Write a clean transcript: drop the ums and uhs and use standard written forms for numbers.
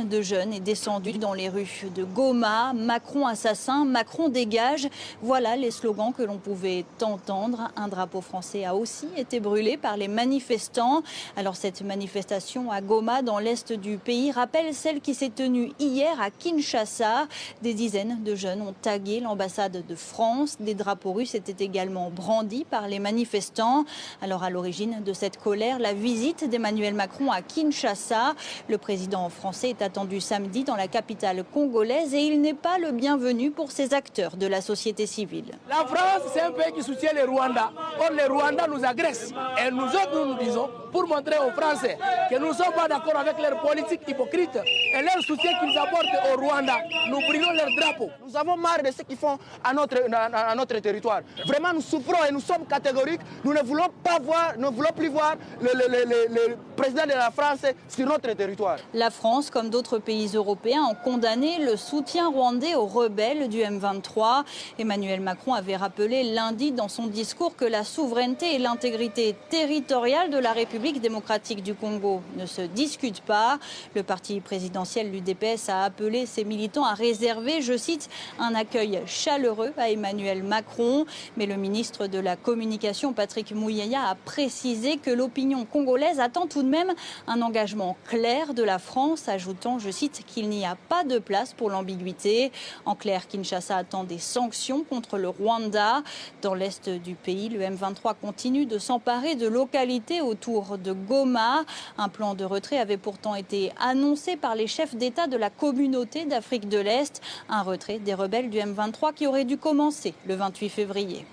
De jeunes est descendu dans les rues de Goma. Macron assassin, Macron dégage. Voilà les slogans que l'on pouvait entendre. Un drapeau français a aussi été brûlé par les manifestants. Alors cette manifestation à Goma, dans l'est du pays, rappelle celle qui s'est tenue hier à Kinshasa. Des dizaines de jeunes ont tagué l'ambassade de France. Des drapeaux russes étaient également brandis par les manifestants. Alors à l'origine de cette colère, la visite d'Emmanuel Macron à Kinshasa. Le président français est attendu samedi dans la capitale congolaise et il n'est pas le bienvenu pour ces acteurs de la société civile. La France, c'est un pays qui soutient le Rwanda. Or, le Rwanda nous agresse. Et nous autres, nous disons, pour montrer aux Français que nous ne sommes pas d'accord avec leur politique hypocrite et leur soutien qu'ils apportent au Rwanda, nous brûlons leur drapeau. Nous avons marre de ce qu'ils font à notre territoire. Vraiment, nous souffrons et nous sommes catégoriques. Nous ne voulons plus voir le président de la France sur notre territoire. La France, comme d'autres pays européens, ont condamné le soutien rwandais aux rebelles du M23. Emmanuel Macron avait rappelé lundi dans son discours que la souveraineté et l'intégrité territoriale de la République démocratique du Congo ne se discutent pas. Le parti présidentiel, l'UDPS, a appelé ses militants à réserver, je cite, un accueil chaleureux à Emmanuel Macron. Mais le ministre de la Communication, Patrick Muyaya, a précisé que l'opinion congolaise attend tout de même un engagement clair de la France, ajoutant, je cite, qu'il n'y a pas de place pour l'ambiguïté. En clair, Kinshasa attend des sanctions contre le Rwanda. Dans l'est du pays, le M23 continue de s'emparer de localités autour de Goma. Un plan de retrait avait pourtant été annoncé par les chefs d'État de la communauté d'Afrique de l'Est. Un retrait des rebelles du M23 qui aurait dû commencer le 28 février.